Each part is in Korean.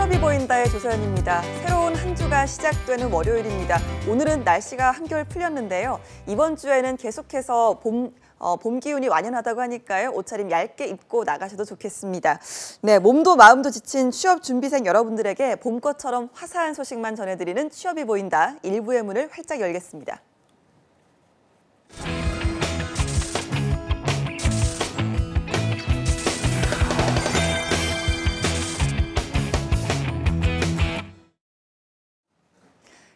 취업이 보인다의 조서연입니다. 새로운 한 주가 시작되는 월요일입니다. 오늘은 날씨가 한결 풀렸는데요. 이번 주에는 계속해서 봄 기운이 완연하다고 하니까요. 옷차림 얇게 입고 나가셔도 좋겠습니다. 네, 몸도 마음도 지친 취업 준비생 여러분들에게 봄꽃처럼 화사한 소식만 전해드리는 취업이 보인다. 1부의 문을 활짝 열겠습니다.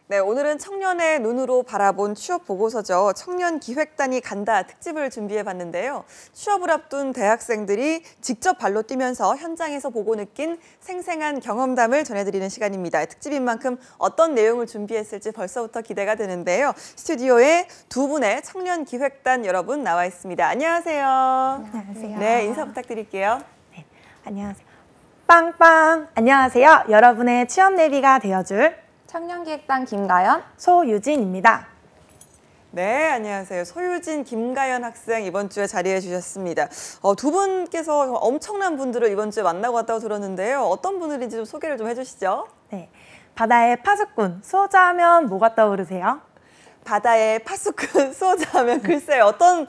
네, 오늘은 청년의 눈으로 바라본 취업 보고서죠. 청년기획단이 간다 특집을 준비해봤는데요. 취업을 앞둔 대학생들이 직접 발로 뛰면서 현장에서 보고 느낀 생생한 경험담을 전해드리는 시간입니다. 특집인 만큼 어떤 내용을 준비했을지 벌써부터 기대가 되는데요. 스튜디오에 두 분의 청년기획단 여러분 나와 있습니다. 안녕하세요. 안녕하세요. 네, 인사 부탁드릴게요. 네, 안녕하세요. 빵빵! 안녕하세요. 여러분의 취업 내비가 되어줄 청년기획단 김가연, 소유진입니다. 네, 안녕하세요. 소유진, 김가연 학생 이번 주에 자리해 주셨습니다. 두 분께서 엄청난 분들을 이번 주에 만나고 왔다고 들었는데요. 어떤 분들인지 좀 소개를 좀 해주시죠. 네, 바다의 파수꾼, 수호자 하면 뭐가 떠오르세요? 바다의 파수꾼, 수호자 하면 글쎄요. 어떤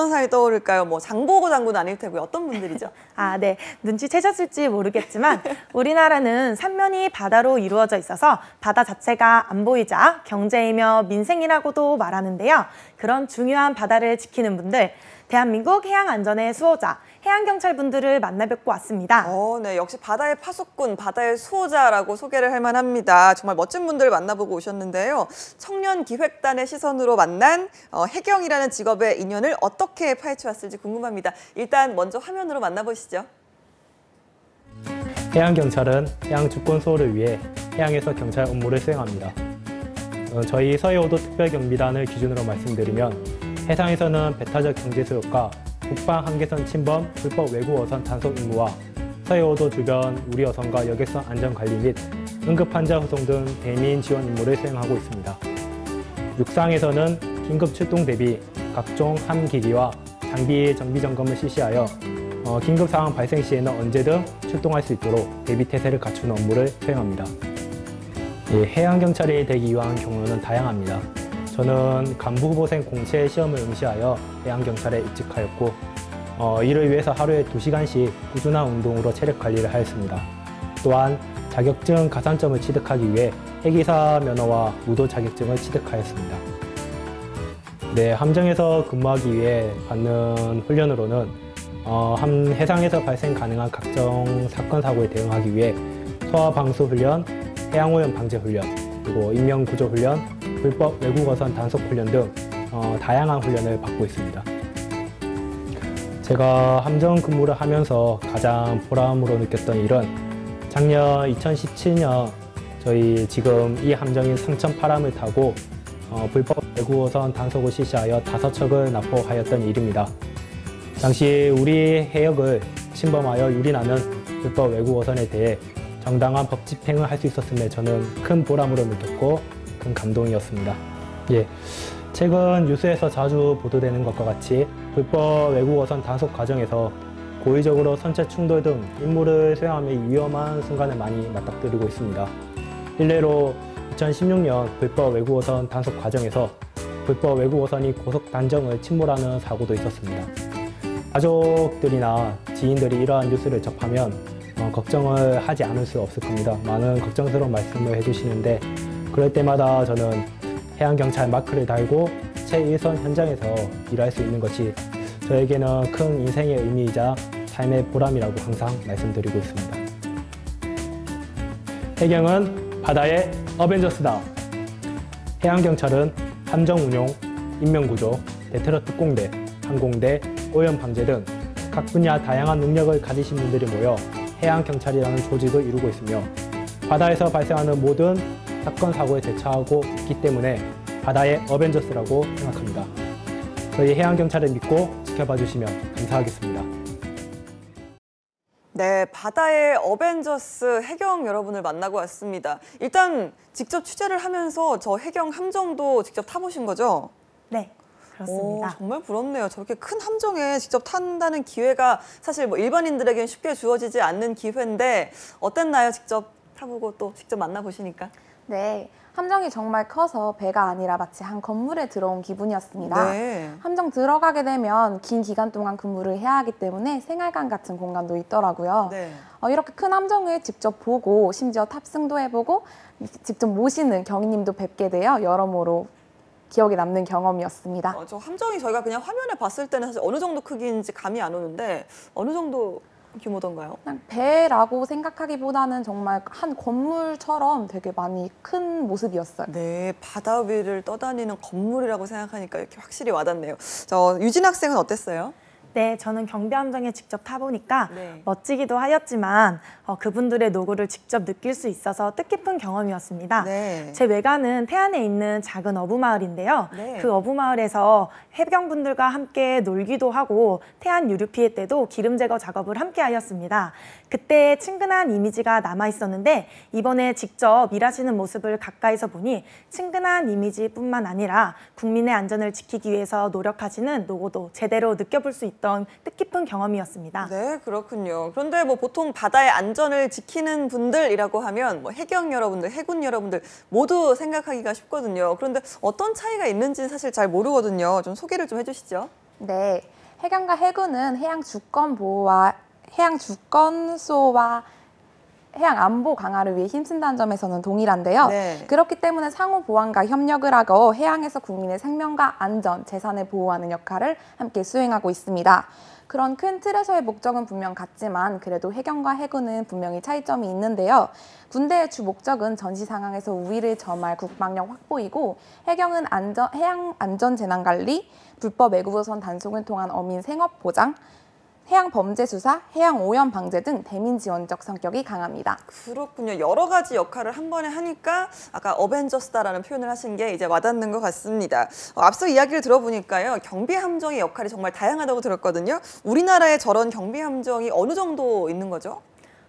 사람이 떠오를까요? 뭐 장보고 장군은 아닐 테고요. 어떤 분들이죠? 아, 네. 눈치채셨을지 모르겠지만 우리나라는 삼면이 바다로 이루어져 있어서 바다 자체가 안 보이자 경제이며 민생이라고도 말하는데요. 그런 중요한 바다를 지키는 분들, 대한민국 해양안전의 수호자, 해양경찰분들을 만나 뵙고 왔습니다. 네, 역시 바다의 파수꾼, 바다의 수호자라고 소개를 할 만합니다. 정말 멋진 분들 만나보고 오셨는데요. 청년기획단의 시선으로 만난 해경이라는 직업의 인연을 어떻게 파헤쳐왔을지 궁금합니다. 일단 먼저 화면으로 만나보시죠. 해양경찰은 해양 주권 수호를 위해 해양에서 경찰 업무를 수행합니다. 저희 서해오도 특별경비단을 기준으로 말씀드리면 해상에서는 배타적 경제소유과 북방 한계선 침범, 불법 외국 어선 단속 임무와 서해오도 주변 우리 어선과 여객선 안전관리 및 응급환자 후송 등 대민 지원 임무를 수행하고 있습니다. 육상에서는 긴급 출동 대비 각종 함기기와 장비 정비 점검을 실시하여 긴급 상황 발생 시에는 언제든 출동할 수 있도록 대비 태세를 갖추는 업무를 수행합니다. 해양경찰이 되기 위한 경로는 다양합니다. 저는 간부 후보생 공채 시험을 응시하여 해양경찰에 입직하였고 이를 위해서 하루에 2시간씩 꾸준한 운동으로 체력 관리를 하였습니다. 또한 자격증 가산점을 취득하기 위해 해기사 면허와 무도 자격증을 취득하였습니다. 네, 함정에서 근무하기 위해 받는 훈련으로는 해상에서 발생 가능한 각종 사건 사고에 대응하기 위해 소화방수 훈련, 해양오염 방제 훈련, 그리고 인명구조 훈련, 불법 외국어선 단속 훈련 등 다양한 훈련을 받고 있습니다. 제가 함정 근무를 하면서 가장 보람으로 느꼈던 일은 작년 2017년 저희 지금 이 함정인 상천파람을 타고 불법 외국어선 단속을 실시하여 5척을 납포하였던 일입니다. 당시 우리 해역을 침범하여 유린하는 불법 외국어선에 대해 정당한 법 집행을 할 수 있었음에 저는 큰 보람으로 느꼈고 큰 감동이었습니다. 최근 뉴스에서 자주 보도되는 것과 같이 불법 외국어선 단속 과정에서 고의적으로 선체 충돌 등 임무를 수행하며 위험한 순간을 많이 맞닥뜨리고 있습니다. 일례로 2016년 불법 외국어선 단속 과정에서 불법 외국어선이 고속 단정을 침몰하는 사고도 있었습니다. 가족들이나 지인들이 이러한 뉴스를 접하면 걱정을 하지 않을 수 없을 겁니다. 많은 걱정스러운 말씀을 해주시는데 그럴 때마다 저는 해양경찰 마크를 달고 최일선 현장에서 일할 수 있는 것이 저에게는 큰 인생의 의미이자 삶의 보람이라고 항상 말씀드리고 있습니다. 해경은 바다의 어벤져스다. 해양경찰은 함정 운용, 인명구조, 대테러 특공대, 항공대, 오염 방제 등 각 분야 다양한 능력을 가지신 분들이 모여 해양경찰이라는 조직을 이루고 있으며 바다에서 발생하는 모든 사건, 사고에 대처하고 있기 때문에 바다의 어벤져스라고 생각합니다. 저희 해양경찰을 믿고 지켜봐 주시면 감사하겠습니다. 네, 바다의 어벤져스 해경 여러분을 만나고 왔습니다. 일단 직접 취재를 하면서 저 해경 함정도 직접 타보신 거죠? 네, 그렇습니다. 정말 부럽네요. 저렇게 큰 함정에 직접 탄다는 기회가 사실 뭐 일반인들에게는 쉽게 주어지지 않는 기회인데 어땠나요? 직접 타보고 또 직접 만나보시니까. 네, 함정이 정말 커서 배가 아니라 마치 한 건물에 들어온 기분이었습니다. 네. 함정 들어가게 되면 긴 기간 동안 근무를 해야 하기 때문에 생활관 같은 공간도 있더라고요. 네. 이렇게 큰 함정을 직접 보고 심지어 탑승도 해보고 직접 모시는 경위님도 뵙게 되어 여러모로 기억에 남는 경험이었습니다. 저 함정이 저희가 그냥 화면에 봤을 때는 사실 어느 정도 크기인지 감이 안 오는데 어느 정도 규모던가요? 그냥 배라고 생각하기보다는 정말 한 건물처럼 되게 많이 큰 모습이었어요. 네, 바다 위를 떠다니는 건물이라고 생각하니까 이렇게 확실히 와닿네요. 유진 학생은 어땠어요? 네, 저는 경비함정에 직접 타보니까 네. 멋지기도 하였지만 그분들의 노고를 직접 느낄 수 있어서 뜻깊은 경험이었습니다. 네. 제 외가는 태안에 있는 작은 어부마을인데요. 네. 그 어부마을에서 해병분들과 함께 놀기도 하고 태안 유류 피해 때도 기름 제거 작업을 함께 하였습니다. 그때 친근한 이미지가 남아 있었는데 이번에 직접 일하시는 모습을 가까이서 보니 친근한 이미지뿐만 아니라 국민의 안전을 지키기 위해서 노력하시는 노고도 제대로 느껴볼 수 있던 뜻깊은 경험이었습니다. 네, 그렇군요. 그런데 보통 바다의 안전을 지키는 분들이라고 하면 해경 여러분들, 해군 여러분들 모두 생각하기가 쉽거든요. 그런데 어떤 차이가 있는지는 사실 잘 모르거든요. 좀 소개를 좀 해주시죠. 네, 해경과 해군은 해양 주권 보호와 해양 주권소와 해양 안보 강화를 위해 힘쓴다는 점에서는 동일한데요. 네. 그렇기 때문에 상호 보완과 협력을 하고 해양에서 국민의 생명과 안전, 재산을 보호하는 역할을 함께 수행하고 있습니다. 그런 큰 틀에서의 목적은 분명 같지만 그래도 해경과 해군은 분명히 차이점이 있는데요. 군대의 주 목적은 전시 상황에서 우위를 점할 국방력 확보이고 해경은 해양 안전 재난 관리, 불법 외국어선 단속을 통한 어민 생업 보장, 해양 범죄 수사, 해양 오염 방제 등 대민 지원적 성격이 강합니다. 그렇군요. 여러 가지 역할을 한 번에 하니까 아까 어벤져스다라는 표현을 하신 게 이제 와닿는 것 같습니다. 앞서 이야기를 들어보니까요. 경비함정의 역할이 정말 다양하다고 들었거든요. 우리나라에 저런 경비함정이 어느 정도 있는 거죠?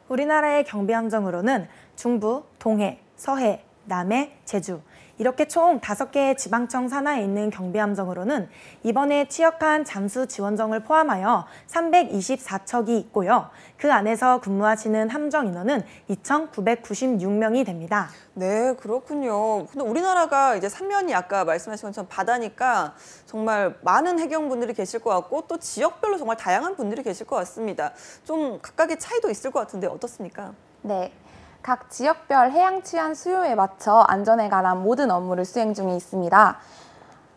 우리나라의 경비함정으로는 중부, 동해, 서해, 남해, 제주 이렇게 총 5개의 지방청 산하에 있는 경비함정으로는 이번에 취역한 잠수 지원정을 포함하여 324척이 있고요. 그 안에서 근무하시는 함정 인원은 2,996명이 됩니다. 네, 그렇군요. 근데 우리나라가 이제 삼면이 아까 말씀하신 것처럼 바다니까 정말 많은 해경분들이 계실 것 같고 또 지역별로 정말 다양한 분들이 계실 것 같습니다. 좀 각각의 차이도 있을 것 같은데 어떻습니까? 네. 각 지역별 해양 치안 수요에 맞춰 안전에 관한 모든 업무를 수행 중에 있습니다.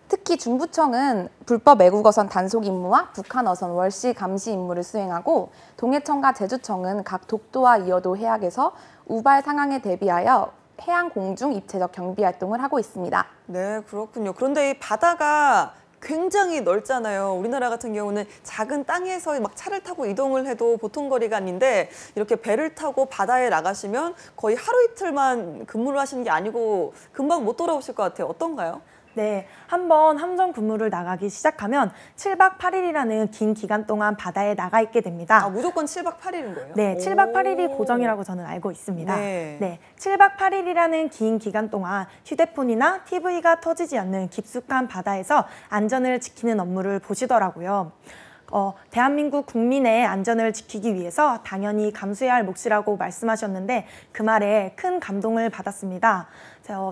특히 중부청은 불법 외국어선 단속 임무와 북한 어선 월시 감시 임무를 수행하고 동해청과 제주청은 각 독도와 이어도 해역에서 우발 상황에 대비하여 해양 공중 입체적 경비 활동을 하고 있습니다. 네, 그렇군요. 그런데 이 바다가 굉장히 넓잖아요. 우리나라 같은 경우는 작은 땅에서 막 차를 타고 이동을 해도 보통 거리가 아닌데 이렇게 배를 타고 바다에 나가시면 거의 하루 이틀만 근무를 하시는 게 아니고 금방 못 돌아오실 것 같아요. 어떤가요? 네, 한번 함정 근무를 나가기 시작하면 7박 8일이라는 긴 기간 동안 바다에 나가 있게 됩니다. 무조건 7박 8일인 거예요? 네, 7박 8일이 오. 고정이라고 저는 알고 있습니다. 네. 7박 8일이라는 긴 기간 동안 휴대폰이나 TV가 터지지 않는 깊숙한 바다에서 안전을 지키는 업무를 보시더라고요. 대한민국 국민의 안전을 지키기 위해서 당연히 감수해야 할 몫이라고 말씀하셨는데 그 말에 큰 감동을 받았습니다.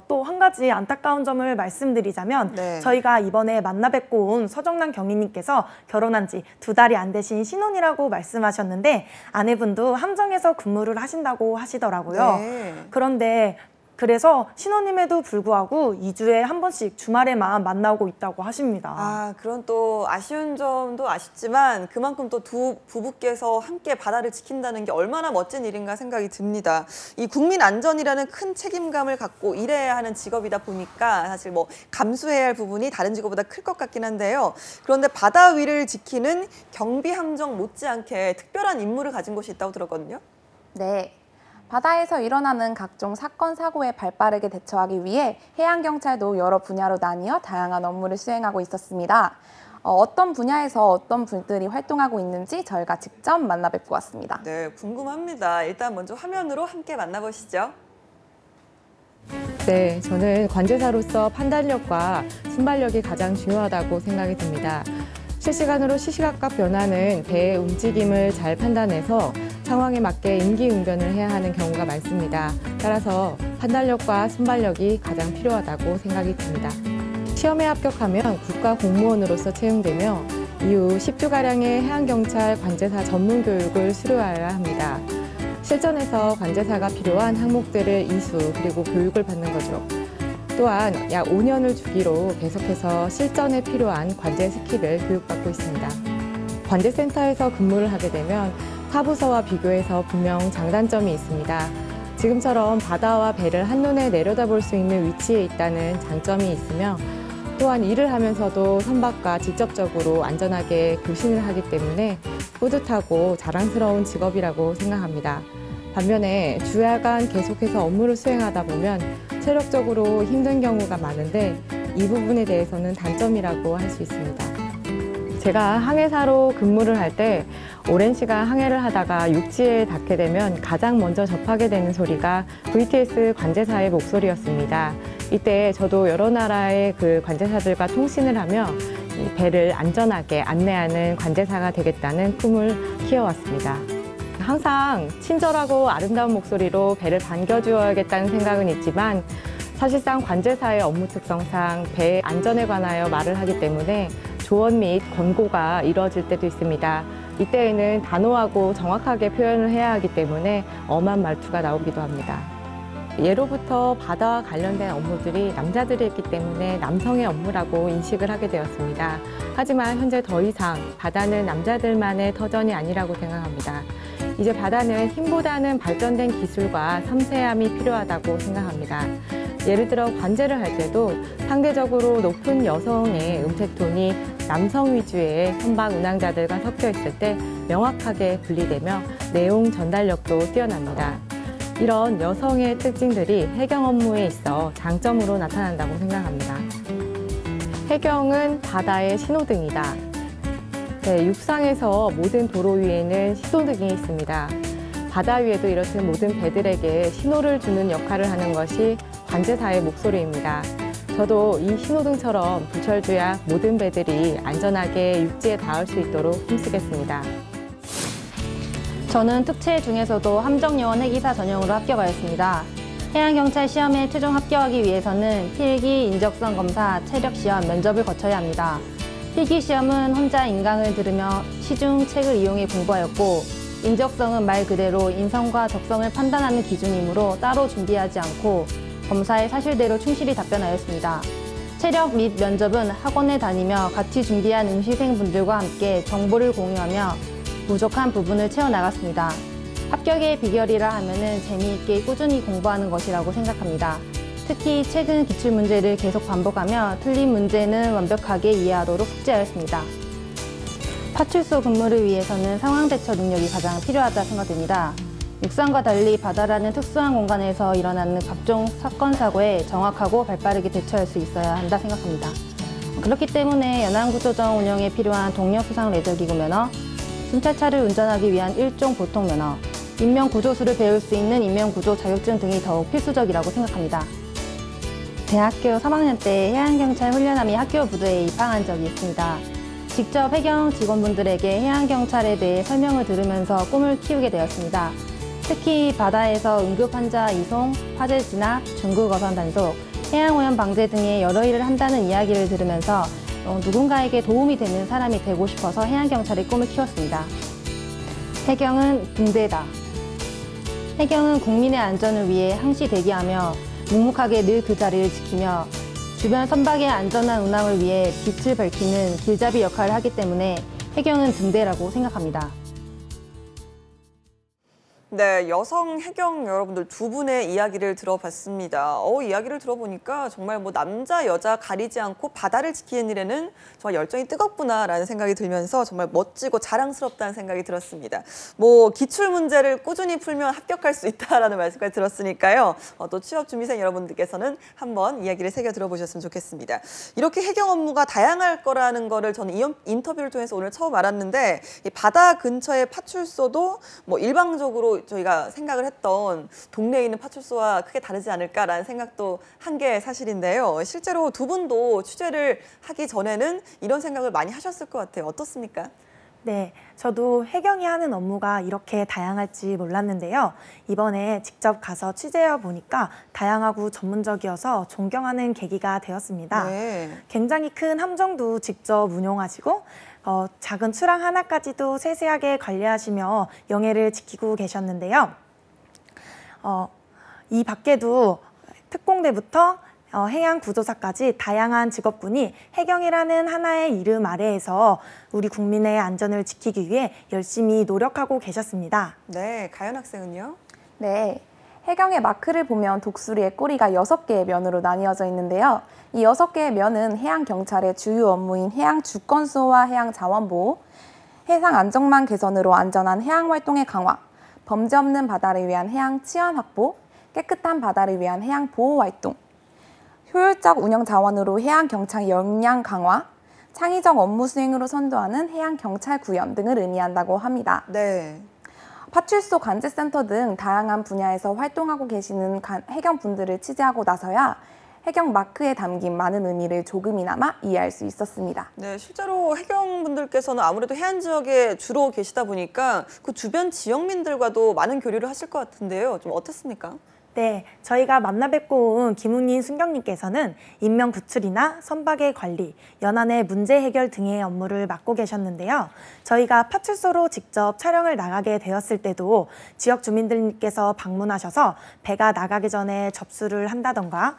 또 한 가지 안타까운 점을 말씀드리자면 네. 저희가 이번에 만나 뵙고 온 서정남 경위님께서 결혼한 지 2달이 안 되신 신혼이라고 말씀하셨는데 아내분도 함정에서 근무를 하신다고 하시더라고요. 네. 그래서 신혼임에도 불구하고 2주에 한 번씩 주말에만 만나고 있다고 하십니다. 그런 또 아쉬운 점도 아쉽지만 그만큼 또 두 부부께서 함께 바다를 지킨다는 게 얼마나 멋진 일인가 생각이 듭니다. 이 국민 안전이라는 큰 책임감을 갖고 일해야 하는 직업이다 보니까 사실 감수해야 할 부분이 다른 직업보다 클 것 같긴 한데요. 그런데 바다 위를 지키는 경비함정 못지않게 특별한 임무를 가진 곳이 있다고 들었거든요. 네. 바다에서 일어나는 각종 사건, 사고에 발빠르게 대처하기 위해 해양경찰도 여러 분야로 나뉘어 다양한 업무를 수행하고 있었습니다. 어떤 분야에서 어떤 분들이 활동하고 있는지 저희가 직접 만나 뵙고 왔습니다. 네, 궁금합니다. 일단 먼저 화면으로 함께 만나보시죠. 네, 저는 관제사로서 판단력과 순발력이 가장 중요하다고 생각이 듭니다. 실시간으로 시시각각 변하는 배의 움직임을 잘 판단해서 상황에 맞게 임기응변을 해야 하는 경우가 많습니다. 따라서 판단력과 순발력이 가장 필요하다고 생각이 듭니다. 시험에 합격하면 국가 공무원으로서 채용되며 이후 10주가량의 해양경찰 관제사 전문 교육을 수료하여야 합니다. 실전에서 관제사가 필요한 항목들을 이수 그리고 교육을 받는 거죠. 또한 약 5년을 주기로 계속해서 실전에 필요한 관제 스킬을 교육받고 있습니다. 관제센터에서 근무를 하게 되면 타 부서와 비교해서 분명 장단점이 있습니다. 지금처럼 바다와 배를 한눈에 내려다볼 수 있는 위치에 있다는 장점이 있으며 또한 일을 하면서도 선박과 직접적으로 안전하게 교신을 하기 때문에 뿌듯하고 자랑스러운 직업이라고 생각합니다. 반면에 주야간 계속해서 업무를 수행하다 보면 체력적으로 힘든 경우가 많은데 이 부분에 대해서는 단점이라고 할 수 있습니다. 제가 항해사로 근무를 할 때 오랜 시간 항해를 하다가 육지에 닿게 되면 가장 먼저 접하게 되는 소리가 VTS 관제사의 목소리였습니다. 이때 저도 여러 나라의 그 관제사들과 통신을 하며 이 배를 안전하게 안내하는 관제사가 되겠다는 꿈을 키워왔습니다. 항상 친절하고 아름다운 목소리로 배를 반겨주어야겠다는 생각은 있지만 사실상 관제사의 업무 특성상 배 안전에 관하여 말을 하기 때문에 조언 및 권고가 이루어질 때도 있습니다. 이때에는 단호하고 정확하게 표현을 해야 하기 때문에 엄한 말투가 나오기도 합니다. 예로부터 바다와 관련된 업무들이 남자들이 했기 때문에 남성의 업무라고 인식을 하게 되었습니다. 하지만 현재 더 이상 바다는 남자들만의 터전이 아니라고 생각합니다. 이제 바다는 힘보다는 발전된 기술과 섬세함이 필요하다고 생각합니다. 예를 들어 관제를 할 때도 상대적으로 높은 여성의 음색톤이 남성 위주의 선박 운항자들과 섞여 있을 때 명확하게 분리되며 내용 전달력도 뛰어납니다. 이런 여성의 특징들이 해경 업무에 있어 장점으로 나타난다고 생각합니다. 해경은 바다의 신호등이다. 네, 육상에서 모든 도로 위에는 신호등이 있습니다. 바다 위에도 이렇듯 모든 배들에게 신호를 주는 역할을 하는 것이 관제사의 목소리입니다. 저도 이 신호등처럼 부철주야 모든 배들이 안전하게 육지에 닿을 수 있도록 힘쓰겠습니다. 저는 특채 중에서도 함정요원 해기사 전형으로 합격하였습니다. 해양경찰 시험에 최종 합격하기 위해서는 필기, 인적성 검사, 체력시험, 면접을 거쳐야 합니다. 필기 시험은 혼자 인강을 들으며 시중 책을 이용해 공부하였고 인적성은 말 그대로 인성과 적성을 판단하는 기준이므로 따로 준비하지 않고 검사의 사실대로 충실히 답변하였습니다. 체력 및 면접은 학원에 다니며 같이 준비한 응시생분들과 함께 정보를 공유하며 부족한 부분을 채워나갔습니다. 합격의 비결이라 하면은 재미있게 꾸준히 공부하는 것이라고 생각합니다. 특히 최근 기출문제를 계속 반복하며 틀린 문제는 완벽하게 이해하도록 숙지하였습니다. 파출소 근무를 위해서는 상황 대처 능력이 가장 필요하다 생각됩니다. 육상과 달리 바다라는 특수한 공간에서 일어나는 각종 사건, 사고에 정확하고 발빠르게 대처할 수 있어야 한다 생각합니다. 그렇기 때문에 연안구조정 운영에 필요한 동력수상 레저기구 면허, 순찰차를 운전하기 위한 일종 보통 면허, 인명구조술을 배울 수 있는 인명구조 자격증 등이 더욱 필수적이라고 생각합니다. 대학교 3학년 때 해양경찰 훈련함이 학교 부두에 입항한 적이 있습니다. 직접 해경 직원분들에게 해양경찰에 대해 설명을 들으면서 꿈을 키우게 되었습니다. 특히 바다에서 응급환자 이송, 화재 진압, 중국 어선 단속, 해양오염 방제 등의 여러 일을 한다는 이야기를 들으면서 누군가에게 도움이 되는 사람이 되고 싶어서 해양경찰의 꿈을 키웠습니다. 해경은 등대다. 해경은 국민의 안전을 위해 항시 대기하며 묵묵하게 늘 그 자리를 지키며 주변 선박의 안전한 운항을 위해 빛을 밝히는 길잡이 역할을 하기 때문에 해경은 등대라고 생각합니다. 네, 여성 해경 여러분들 두 분의 이야기를 들어봤습니다. 이야기를 들어보니까 정말 뭐 남자, 여자 가리지 않고 바다를 지키는 일에는 정말 열정이 뜨겁구나라는 생각이 들면서 정말 멋지고 자랑스럽다는 생각이 들었습니다. 뭐 기출 문제를 꾸준히 풀면 합격할 수 있다라는 말씀까지 들었으니까요. 또 취업준비생 여러분들께서는 한번 이야기를 새겨 들어보셨으면 좋겠습니다. 이렇게 해경 업무가 다양할 거라는 거를 저는 이 인터뷰를 통해서 오늘 처음 알았는데 이 바다 근처의 파출소도 뭐 일방적으로 저희가 생각을 했던 동네에 있는 파출소와 크게 다르지 않을까라는 생각도 한 게 사실인데요. 실제로 두 분도 취재를 하기 전에는 이런 생각을 많이 하셨을 것 같아요. 어떻습니까? 네, 저도 해경이 하는 업무가 이렇게 다양할지 몰랐는데요. 이번에 직접 가서 취재해 보니까 다양하고 전문적이어서 존경하는 계기가 되었습니다. 네. 굉장히 큰 함정도 직접 운용하시고 작은 수랑 하나까지도 세세하게 관리하시며 영해를 지키고 계셨는데요. 이 밖에도 특공대부터 해양구조사까지 다양한 직업군이 해경이라는 하나의 이름 아래에서 우리 국민의 안전을 지키기 위해 열심히 노력하고 계셨습니다. 네, 가연 학생은요? 네, 해경의 마크를 보면 독수리의 꼬리가 6개의 면으로 나뉘어져 있는데요. 이 6개의 면은 해양경찰의 주요 업무인 해양 주권 수호와 해양 자원 보호, 해상 안전망 개선으로 안전한 해양 활동의 강화, 범죄 없는 바다를 위한 해양 치안 확보, 깨끗한 바다를 위한 해양 보호 활동, 효율적 운영 자원으로 해양 경찰 역량 강화, 창의적 업무 수행으로 선도하는 해양 경찰 구현 등을 의미한다고 합니다. 네. 파출소 관제센터 등 다양한 분야에서 활동하고 계시는 해경분들을 취재하고 나서야 해경 마크에 담긴 많은 의미를 조금이나마 이해할 수 있었습니다. 네, 실제로 해경분들께서는 아무래도 해안 지역에 주로 계시다 보니까 그 주변 지역민들과도 많은 교류를 하실 것 같은데요. 좀 어떻습니까? 네, 저희가 만나 뵙고 온 김웅인 순경님께서는 인명 구출이나 선박의 관리, 연안의 문제 해결 등의 업무를 맡고 계셨는데요. 저희가 파출소로 직접 촬영을 나가게 되었을 때도 지역 주민들께서 방문하셔서 배가 나가기 전에 접수를 한다던가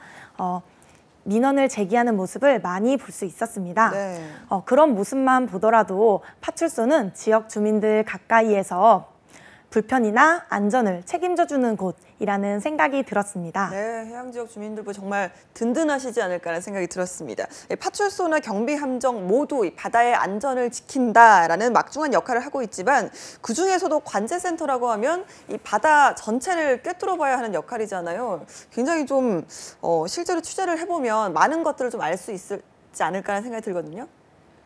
민원을 제기하는 모습을 많이 볼 수 있었습니다. 네. 그런 모습만 보더라도 파출소는 지역 주민들 가까이에서 불편이나 안전을 책임져주는 곳이라는 생각이 들었습니다. 네, 해양 지역 주민들도 정말 든든하시지 않을까라는 생각이 들었습니다. 파출소나 경비 함정 모두 이 바다의 안전을 지킨다라는 막중한 역할을 하고 있지만 그중에서도 관제센터라고 하면 이 바다 전체를 꿰뚫어 봐야 하는 역할이잖아요. 굉장히 좀 실제로 취재를 해보면 많은 것들을 좀 알 수 있지 않을까라는 생각이 들거든요.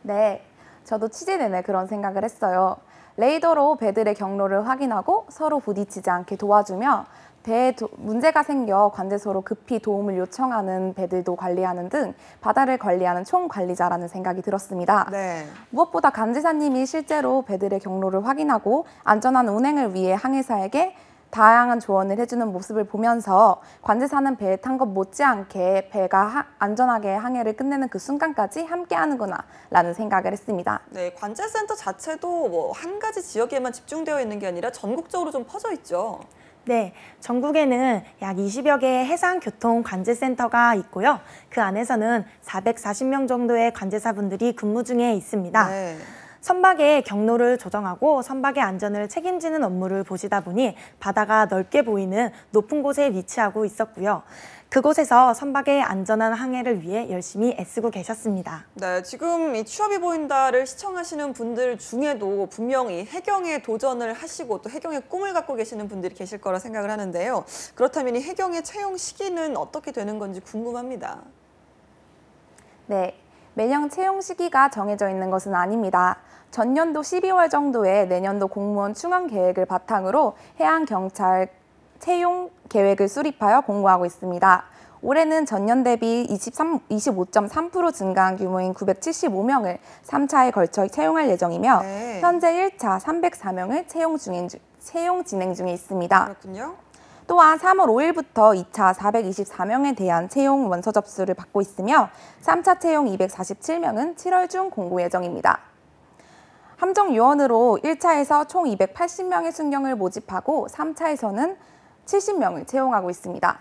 네, 저도 취재 내내 그런 생각을 했어요. 레이더로 배들의 경로를 확인하고 서로 부딪히지 않게 도와주며 배에 문제가 생겨 관제소로 급히 도움을 요청하는 배들도 관리하는 등 바다를 관리하는 총관리자라는 생각이 들었습니다. 네. 무엇보다 관제사님이 실제로 배들의 경로를 확인하고 안전한 운행을 위해 항해사에게 다양한 조언을 해주는 모습을 보면서 관제사는 배에 탄 것 못지않게 배가 안전하게 항해를 끝내는 그 순간까지 함께하는구나 라는 생각을 했습니다. 네, 관제센터 자체도 뭐 한 가지 지역에만 집중되어 있는 게 아니라 전국적으로 좀 퍼져 있죠. 네, 전국에는 약 20여 개의 해상교통관제센터가 있고요. 그 안에서는 440명 정도의 관제사분들이 근무 중에 있습니다. 네. 선박의 경로를 조정하고 선박의 안전을 책임지는 업무를 보시다 보니 바다가 넓게 보이는 높은 곳에 위치하고 있었고요. 그곳에서 선박의 안전한 항해를 위해 열심히 애쓰고 계셨습니다. 네, 지금 이 취업이 보인다를 시청하시는 분들 중에도 분명히 해경에 도전을 하시고 또 해경의 꿈을 갖고 계시는 분들이 계실 거라 생각을 하는데요. 그렇다면 이 해경의 채용 시기는 어떻게 되는 건지 궁금합니다. 네, 매년 채용 시기가 정해져 있는 것은 아닙니다. 전년도 12월 정도에 내년도 공무원 충원 계획을 바탕으로 해양경찰 채용 계획을 수립하여 공고하고 있습니다. 올해는 전년 대비 25.3% 증가한 규모인 975명을 3차에 걸쳐 채용할 예정이며 네. 현재 1차 304명을 채용 진행 중에 있습니다. 그렇군요. 또한 3월 5일부터 2차 424명에 대한 채용 원서 접수를 받고 있으며 3차 채용 247명은 7월 중 공고 예정입니다. 함정요원으로 1차에서 총 280명의 순경을 모집하고 3차에서는 70명을 채용하고 있습니다.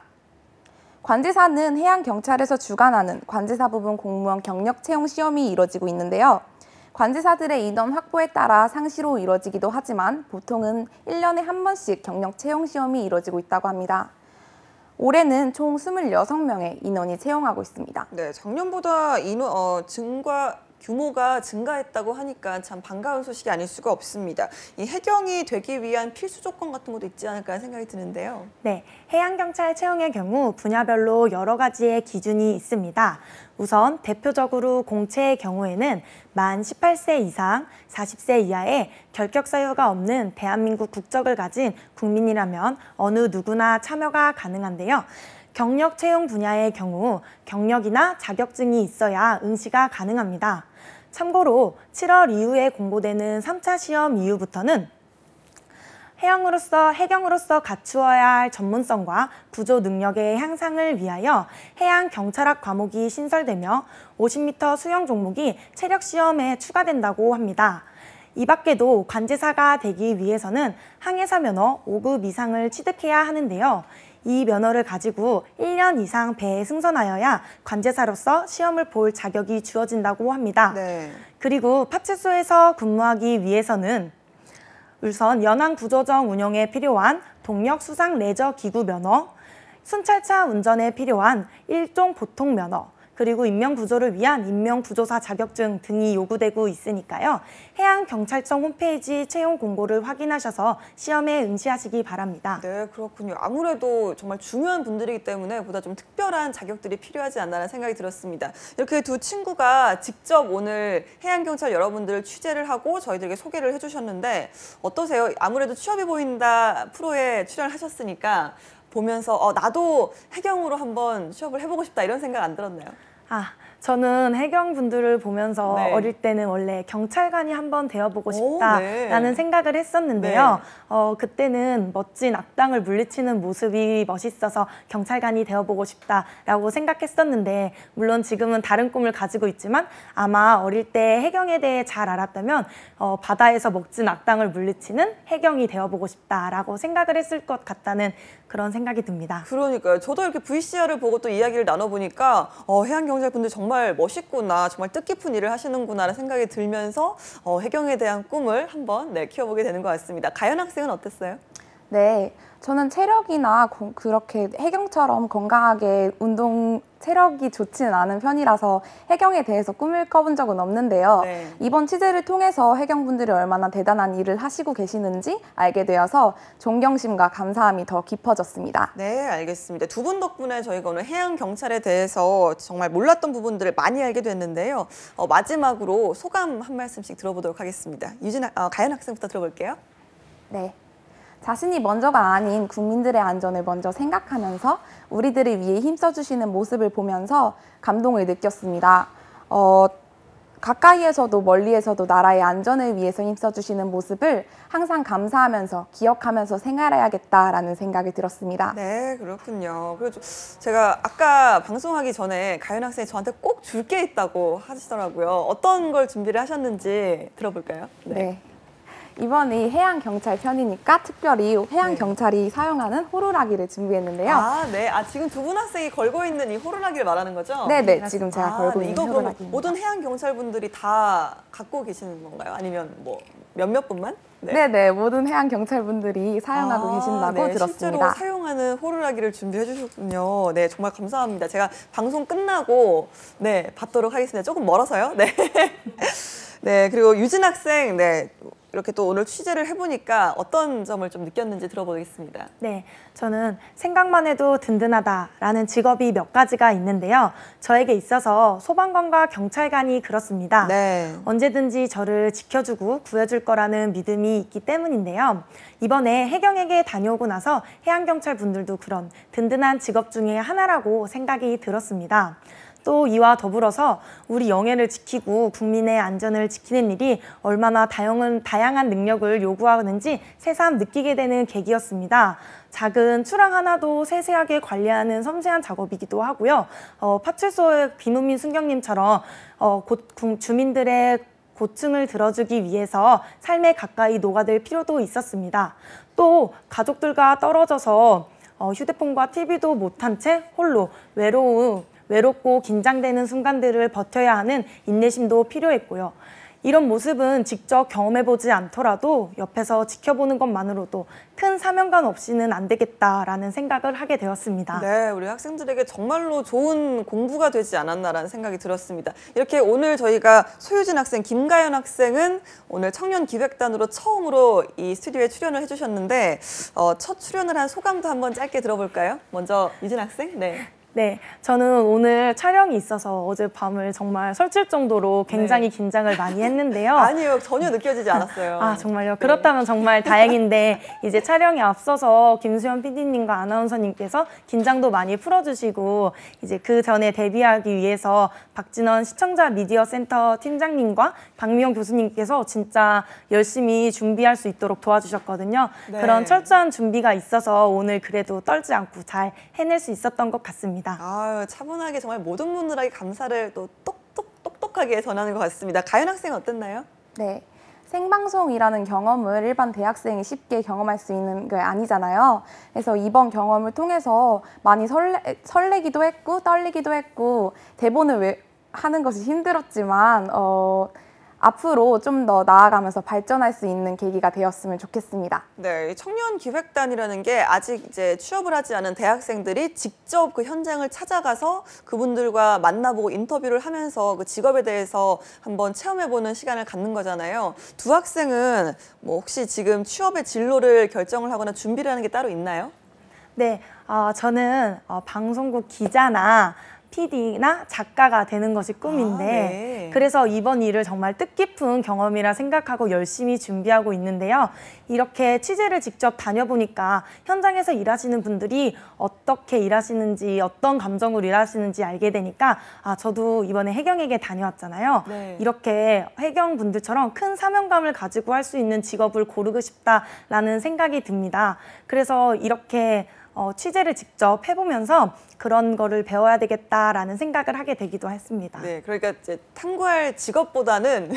관제사는 해양경찰에서 주관하는 관제사 부분 공무원 경력 채용 시험이 이뤄지고 있는데요. 관제사들의 인원 확보에 따라 상시로 이뤄지기도 하지만 보통은 1년에 한 번씩 경력 채용 시험이 이뤄지고 있다고 합니다. 올해는 총 26명의 인원이 채용하고 있습니다. 네, 작년보다 규모가 증가했다고 하니까 참 반가운 소식이 아닐 수가 없습니다. 이 해경이 되기 위한 필수 조건 같은 것도 있지 않을까 하는 생각이 드는데요. 네, 해양경찰 채용의 경우 분야별로 여러 가지의 기준이 있습니다. 우선 대표적으로 공채의 경우에는 만 18세 이상, 40세 이하의 결격 사유가 없는 대한민국 국적을 가진 국민이라면 어느 누구나 참여가 가능한데요. 경력 채용 분야의 경우 경력이나 자격증이 있어야 응시가 가능합니다. 참고로 7월 이후에 공고되는 3차 시험 이후부터는 해경으로서 갖추어야 할 전문성과 구조 능력의 향상을 위하여 해양 경찰학 과목이 신설되며 50m 수영 종목이 체력 시험에 추가된다고 합니다. 이 밖에도 관제사가 되기 위해서는 항해사 면허 5급 이상을 취득해야 하는데요. 이 면허를 가지고 1년 이상 배에 승선하여야 관제사로서 시험을 볼 자격이 주어진다고 합니다. 네. 그리고 파출소에서 근무하기 위해서는 우선 연안 구조정 운영에 필요한 동력 수상 레저 기구 면허, 순찰차 운전에 필요한 일종 보통 면허, 그리고 인명구조를 위한 인명구조사 자격증 등이 요구되고 있으니까요. 해양경찰청 홈페이지 채용 공고를 확인하셔서 시험에 응시하시기 바랍니다. 네, 그렇군요. 아무래도 정말 중요한 분들이기 때문에 보다 좀 특별한 자격들이 필요하지 않나라는 생각이 들었습니다. 이렇게 두 친구가 직접 오늘 해양경찰 여러분들을 취재를 하고 저희들에게 소개를 해주셨는데 어떠세요? 아무래도 취업이 보인다 프로에 출연을 하셨으니까 보면서 나도 해경으로 한번 취업을 해보고 싶다 이런 생각 안 들었나요? 저는 해경분들을 보면서 네. 어릴 때는 원래 경찰관이 한번 되어보고 싶다라는 네. 생각을 했었는데요. 그때는 멋진 악당을 물리치는 모습이 멋있어서 경찰관이 되어보고 싶다라고 생각했었는데 물론 지금은 다른 꿈을 가지고 있지만 아마 어릴 때 해경에 대해 잘 알았다면 바다에서 멋진 악당을 물리치는 해경이 되어보고 싶다라고 생각을 했을 것 같다는 그런 생각이 듭니다. 그러니까요. 저도 이렇게 VCR을 보고 또 이야기를 나눠보니까 해양경찰분들 정말 멋있구나, 정말 뜻깊은 일을 하시는구나라는 생각이 들면서 해경에 대한 꿈을 한번 키워보게 되는 것 같습니다. 가연 학생은 어땠어요? 네, 저는 체력이나 그렇게 해경처럼 건강하게 체력이 좋지는 않은 편이라서 해경에 대해서 꿈을 꿔본 적은 없는데요. 네. 이번 취재를 통해서 해경분들이 얼마나 대단한 일을 하시고 계시는지 알게 되어서 존경심과 감사함이 더 깊어졌습니다. 네, 알겠습니다. 두 분 덕분에 저희가 오늘 해양경찰에 대해서 정말 몰랐던 부분들을 많이 알게 됐는데요. 마지막으로 소감 한 말씀씩 들어보도록 하겠습니다. 가연 학생부터 들어볼게요. 네. 자신이 먼저가 아닌 국민들의 안전을 먼저 생각하면서 우리들을 위해 힘써주시는 모습을 보면서 감동을 느꼈습니다. 가까이에서도 멀리에서도 나라의 안전을 위해서 힘써주시는 모습을 항상 감사하면서 기억하면서 생활해야겠다라는 생각이 들었습니다. 네, 그렇군요. 그리고 제가 아까 방송하기 전에 가연 학생이 저한테 꼭 줄 게 있다고 하시더라고요. 어떤 걸 준비를 하셨는지 들어볼까요? 네. 이번이 해양경찰 편이니까 특별히 해양경찰이 사용하는 호루라기를 준비했는데요. 네. 지금 두 분 학생이 걸고 있는 이 호루라기를 말하는 거죠? 네네, 지금 제가 걸고 있는 이거 그럼 호루라기입니다. 모든 해양경찰분들이 다 갖고 계시는 건가요? 아니면 뭐 몇몇 분만? 네네, 모든 해양경찰분들이 사용하고 계신다고 들었습니다. 실제로 사용하는 호루라기를 준비해 주셨군요. 네, 정말 감사합니다. 제가 방송 끝나고 받도록 하겠습니다. 조금 멀어서요. 네. 네, 그리고 유진 학생, 이렇게 또 오늘 취재를 해보니까 어떤 점을 좀 느꼈는지 들어보겠습니다. 네, 저는 생각만 해도 든든하다라는 직업이 몇 가지가 있는데요. 저에게 있어서 소방관과 경찰관이 그렇습니다. 네. 언제든지 저를 지켜주고 구해줄 거라는 믿음이 있기 때문인데요. 이번에 해경에게 다녀오고 나서 해양경찰 분들도 그런 든든한 직업 중에 하나라고 생각이 들었습니다. 또 이와 더불어서 우리 영해를 지키고 국민의 안전을 지키는 일이 얼마나 다양한 능력을 요구하는지 새삼 느끼게 되는 계기였습니다. 작은 출항 하나도 세세하게 관리하는 섬세한 작업이기도 하고요. 파출소의 김은민 순경님처럼 주민들의 고충을 들어주기 위해서 삶에 가까이 녹아들 필요도 있었습니다. 또 가족들과 떨어져서 휴대폰과 TV도 못한 채 홀로 외롭고 긴장되는 순간들을 버텨야 하는 인내심도 필요했고요. 이런 모습은 직접 경험해보지 않더라도 옆에서 지켜보는 것만으로도 큰 사명감 없이는 안 되겠다라는 생각을 하게 되었습니다. 네, 우리 학생들에게 정말로 좋은 공부가 되지 않았나라는 생각이 들었습니다. 이렇게 오늘 저희가 소유진 학생, 김가연 학생은 오늘 청년기획단으로 처음으로 이 스튜디오에 출연을 해주셨는데 첫 출연을 한 소감도 한번 짧게 들어볼까요? 먼저 유진 학생. 네. 네, 저는 오늘 촬영이 있어서 어젯밤을 정말 설칠 정도로 굉장히 긴장을 많이 했는데요. 아니요, 전혀 느껴지지 않았어요. 아, 정말요? 그렇다면 정말 다행인데 이제 촬영에 앞서서 김수현 PD님과 아나운서님께서 긴장도 많이 풀어주시고 이제 그 전에 데뷔하기 위해서 박진원 시청자 미디어 센터 팀장님과 박미영 교수님께서 진짜 열심히 준비할 수 있도록 도와주셨거든요. 네. 그런 철저한 준비가 있어서 오늘 그래도 떨지 않고 잘 해낼 수 있었던 것 같습니다. 아유, 차분하게 정말 모든 분들에게 감사를 또 똑똑하게 전하는 것 같습니다. 가연 학생은 어땠나요? 네. 생방송이라는 경험을 일반 대학생이 쉽게 경험할 수 있는 게 아니잖아요. 그래서 이번 경험을 통해서 많이 설레기도 했고 떨리기도 했고 대본을 하는 것이 힘들었지만 앞으로 좀 더 나아가면서 발전할 수 있는 계기가 되었으면 좋겠습니다. 네, 청년 기획단이라는 게 아직 이제 취업을 하지 않은 대학생들이 직접 그 현장을 찾아가서 그분들과 만나보고 인터뷰를 하면서 그 직업에 대해서 한번 체험해보는 시간을 갖는 거잖아요. 두 학생은 뭐 혹시 지금 취업의 진로를 결정을 하거나 준비를 하는 게 따로 있나요? 네, 저는 방송국 기자나 PD나 작가가 되는 것이 꿈인데 네. 그래서 이번 일을 정말 뜻깊은 경험이라 생각하고 열심히 준비하고 있는데요. 이렇게 취재를 직접 다녀보니까 현장에서 일하시는 분들이 어떻게 일하시는지 어떤 감정으로 일하시는지 알게 되니까 저도 이번에 해경에게 다녀왔잖아요. 네. 이렇게 해경분들처럼 큰 사명감을 가지고 할 수 있는 직업을 고르고 싶다라는 생각이 듭니다. 그래서 이렇게 취재를 직접 해보면서 그런 거를 배워야 되겠다라는 생각을 하게 되기도 했습니다. 네, 그러니까 이제 탐구할 직업보다는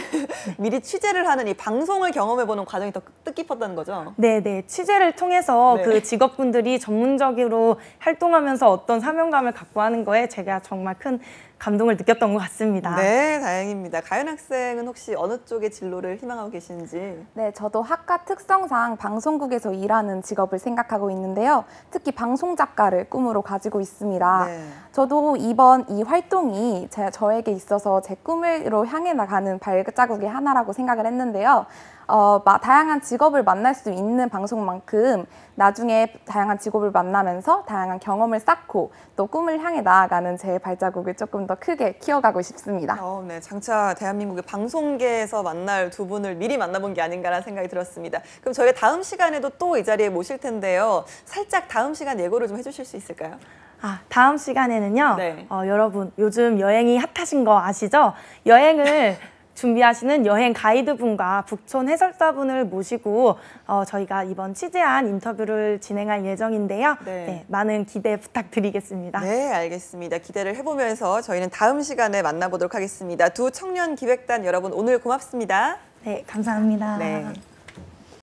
미리 취재를 하는 이 방송을 경험해보는 과정이 더 뜻깊었다는 거죠? 네. 취재를 통해서 네. 그 직업분들이 전문적으로 활동하면서 어떤 사명감을 갖고 하는 거에 제가 정말 큰 감동을 느꼈던 것 같습니다. 네, 다행입니다. 가연 학생은 혹시 어느 쪽의 진로를 희망하고 계시는지? 네, 저도 학과 특성상 방송국에서 일하는 직업을 생각하고 있는데요. 특히 방송 작가를 꿈으로 가지고 있습니다. 네. 저도 이번 이 활동이 저에게 있어서 제 꿈으로 향해 나가는 발자국의 하나라고 생각을 했는데요. 다양한 직업을 만날 수 있는 방송만큼 나중에 다양한 직업을 만나면서 다양한 경험을 쌓고 또 꿈을 향해 나아가는 제 발자국을 조금 더 크게 키워가고 싶습니다. 네, 장차 대한민국의 방송계에서 만날 두 분을 미리 만나본 게 아닌가라는 생각이 들었습니다. 그럼 저희가 다음 시간에도 또 이 자리에 모실 텐데요. 살짝 다음 시간 예고를 좀 해주실 수 있을까요? 다음 시간에는요. 네. 여러분 요즘 여행이 핫하신 거 아시죠? 여행을 준비하시는 여행 가이드분과 북촌 해설사분을 모시고 저희가 이번 취재한 인터뷰를 진행할 예정인데요. 네. 네, 많은 기대 부탁드리겠습니다. 네, 알겠습니다. 기대를 해보면서 저희는 다음 시간에 만나보도록 하겠습니다. 두 청년 기획단 여러분 오늘 고맙습니다. 네, 감사합니다. 네.